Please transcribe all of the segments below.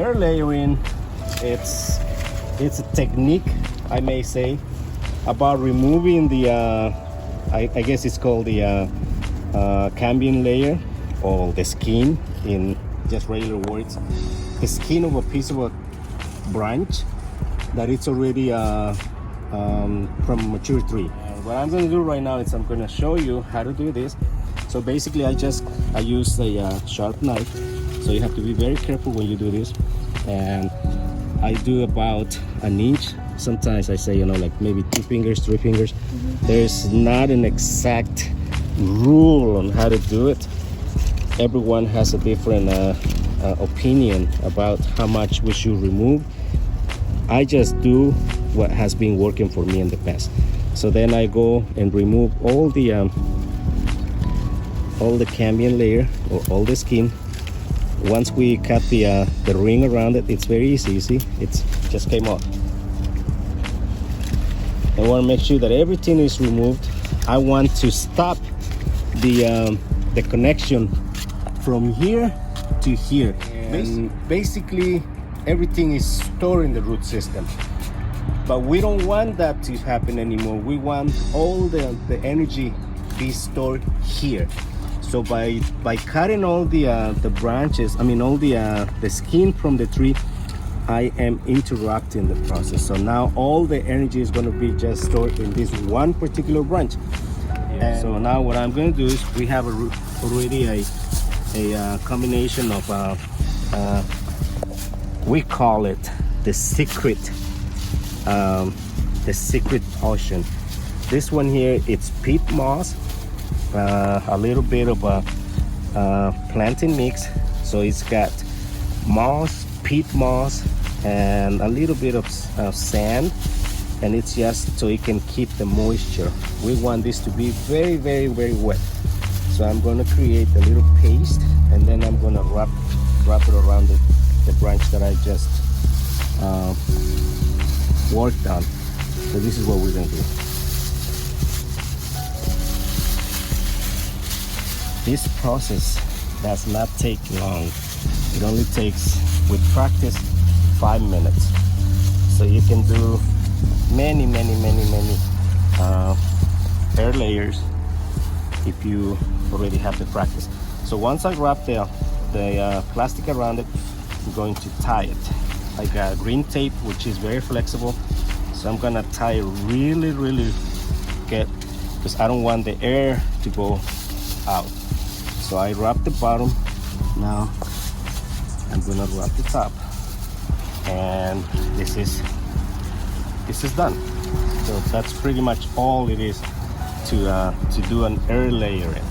air layering, it's a technique, I may say, about removing the I guess it's called the cambium layer, or the skin in just regular words, the skin of a piece of a branch that it's already from a mature tree. And what I'm going to do right now is I'm going to show you how to do this. So basically I use a sharp knife, so you have to be very careful when you do this. And I do about an inch. Sometimes I say, you know, like maybe 2 fingers, 3 fingers. There's not an exact rule on how to do it. Everyone has a different opinion about how much we should remove. I just do what has been working for me in the past. So then I go and remove all the cambium layer, or all the skin. Once we cut the ring around it, it's very easy. See, it's just came off. I want to make sure that everything is removed. I want to stop the connection from here to here. And basically everything is stored in the root system, but we don't want that to happen anymore. We want all the energy be stored here. So by cutting all the branches, I mean all the skin from the tree, I am interrupting the process. So now all the energy is going to be just stored in this one particular branch. And so now what I'm going to do is, we have already a combination of we call it the secret potion. This one here, it's peat moss, a little bit of a planting mix. So it's got moss, peat moss, and a little bit of sand, and it's just so it can keep the moisture. We want this to be very, very, very wet. So I'm going to create a little paste, and then I'm going to wrap it around the branch that I just worked on. So this is what we're going to do. This process does not take long. It only takes, with practice, 5 minutes. So you can do many air layers if you already have the practice. So once I wrap the plastic around it, I'm going to tie it. I got green tape, which is very flexible. So I'm gonna tie it really good, because I don't want the air to go out. So I wrap the bottom. Now I'm gonna wrap the top, and this is done. So that's pretty much all it is to do an air layering.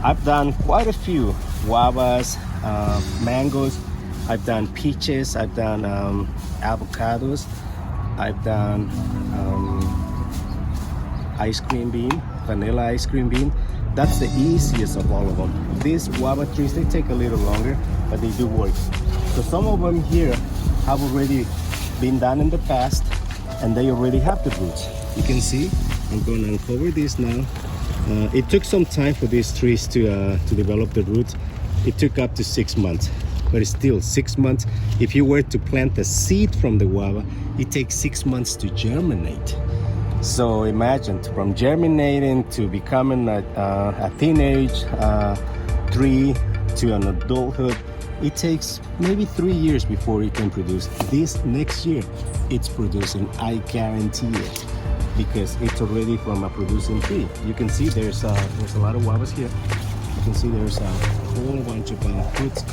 I've done quite a few guavas, mangoes. I've done peaches. I've done avocados. I've done ice cream bean, vanilla ice cream bean. That's the easiest of all of them. These guava trees, they take a little longer, but they do work. So some of them here have already been done in the past, and they already have the roots. You can see, I'm going to uncover this now. It took some time for these trees to develop the roots. It took up to 6 months, but it's still 6 months. If you were to plant a seed from the guava, it takes 6 months to germinate. So imagine, from germinating to becoming a teenage tree to an adulthood, it takes maybe 3 years before it can produce. This next year, it's producing, I guarantee it, because it's already from a producing tree. You can see there's a lot of guavas here. You can see there's a whole bunch of fruits.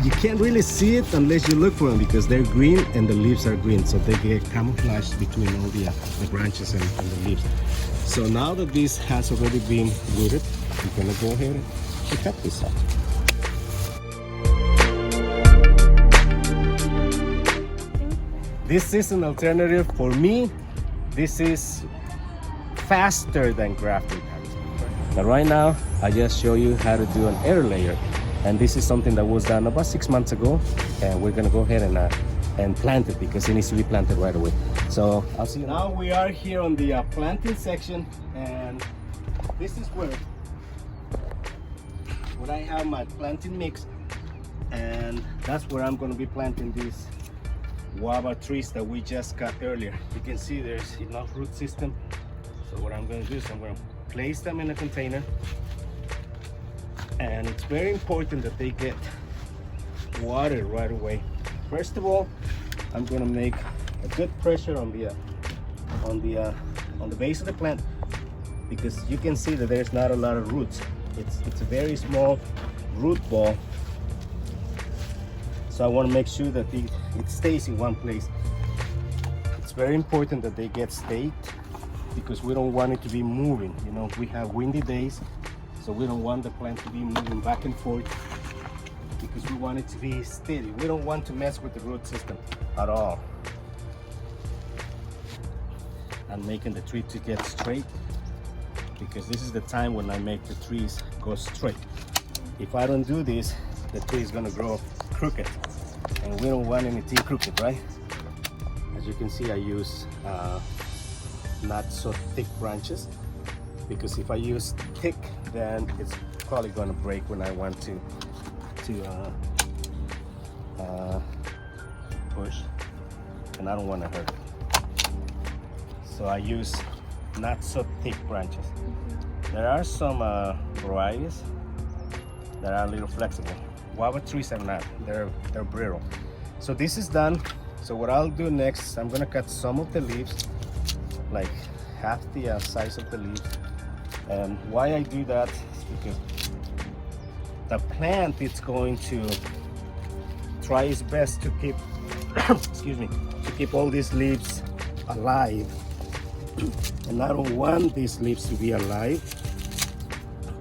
You can't really see it unless you look for them, because they're green and the leaves are green, so they get camouflaged between all the branches and the leaves. So now that this has already been rooted, we're gonna go ahead and cut this up. This is an alternative for me. This is faster than grafting. But right now, I just show you how to do an air layer. And this is something that was done about 6 months ago. And we're gonna go ahead and plant it, because it needs to be planted right away. So I'll see you now. We are here on the planting section, and this is where I have my planting mix. And that's where I'm going to be planting these guava trees that we just cut earlier. You can see there's enough root system. So what I'm going to do is I'm going to place them in a container, and it's very important that they get water right away. First of all, I'm going to make a good pressure on the base of the plant, because you can see that there's not a lot of roots. It's a very small root ball, so I want to make sure that it stays in one place. It's very important that they get staked, because we don't want it to be moving. You know, we have windy days, so we don't want the plant to be moving back and forth, because we want it to be steady. We don't want to mess with the root system at all. I'm making the tree to get straight, because this is the time when I make the trees go straight. If I don't do this, the tree is gonna grow crooked, and we don't want anything crooked, right? As you can see, I use not so thick branches, because if I use thick, then it's probably gonna break when I want to push, and I don't want to hurt it. So I use not so thick branches. There are some varieties that are a little flexible. Guava trees are not, they're brittle. So this is done. So what I'll do next, I'm gonna cut some of the leaves, like half the size of the leaves. And why I do that is because the plant is going to try its best to keep excuse me, to keep all these leaves alive. And I don't want these leaves to be alive.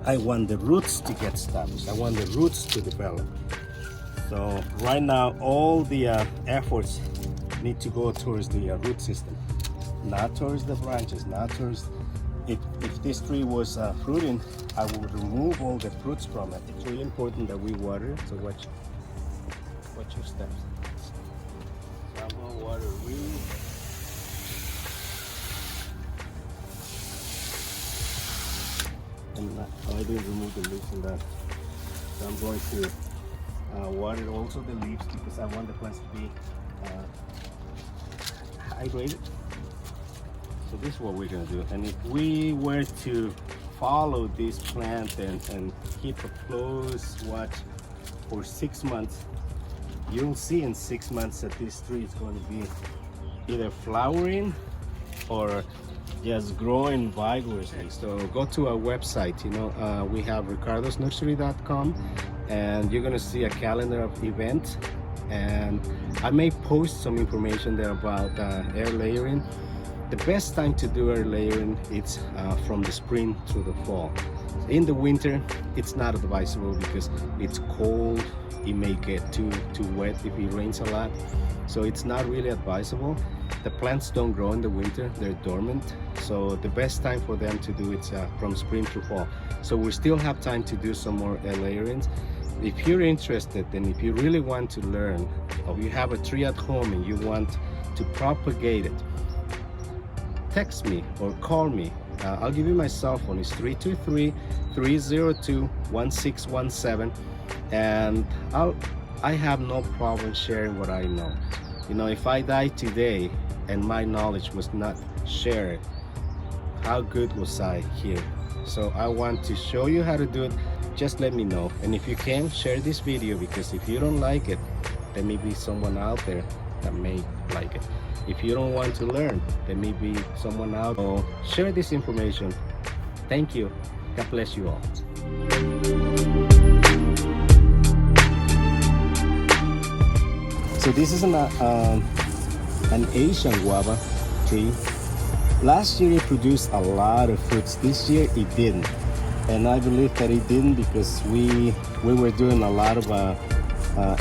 I want the roots to get established. I want the roots to develop. So right now, all the efforts need to go towards the root system, not towards the branches, not towards. If this tree was fruiting, I would remove all the fruits from it. It's really important that we water it, so watch your steps. So I'm gonna water really. I didn't remove the leaves from that. So I'm going to water also the leaves, because I want the plants to be hydrated. So this is what we're going to do. And if we were to follow this plant and keep a close watch for 6 months, you'll see in 6 months that this tree is going to be either flowering or just growing vigorously. So go to our website. You know, we have ricardosnursery.com, and you're going to see a calendar of events. And I may post some information there about air layering. The best time to do air layering is from the spring to the fall. In the winter, it's not advisable because it's cold. It may get too wet if it rains a lot. So it's not really advisable. The plants don't grow in the winter, they're dormant. So the best time for them to do it from spring to fall. So we still have time to do some more air layerings. If you're interested, and if you really want to learn, or you have a tree at home and you want to propagate it, text me or call me. I'll give you my cell phone. It's 323-302-1617, and I have no problem sharing what I know. You know, if I die today and my knowledge was not shared, how good was I here? So I want to show you how to do it. Just let me know. And if you can, share this video, because if you don't like it, there may be someone out there that may like it. If you don't want to learn, there may be someone out there. So share this information. Thank you. God bless you all. So this is an Asian guava tree. Last year it produced a lot of fruits. This year it didn't, and I believe that it didn't because we were doing a lot of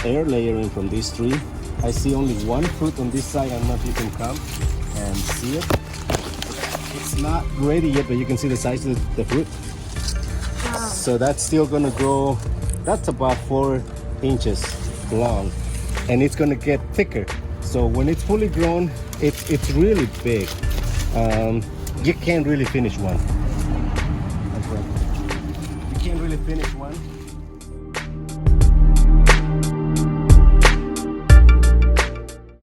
air layering from this tree. I see only one fruit on this side. I don't know if you can come and see it. It's not ready yet, but you can see the size of the fruit. Wow. So that's still gonna grow. That's about 4 inches long, and it's gonna get thicker. So when it's fully grown, it's really big. You can't really finish one. You can't really finish one.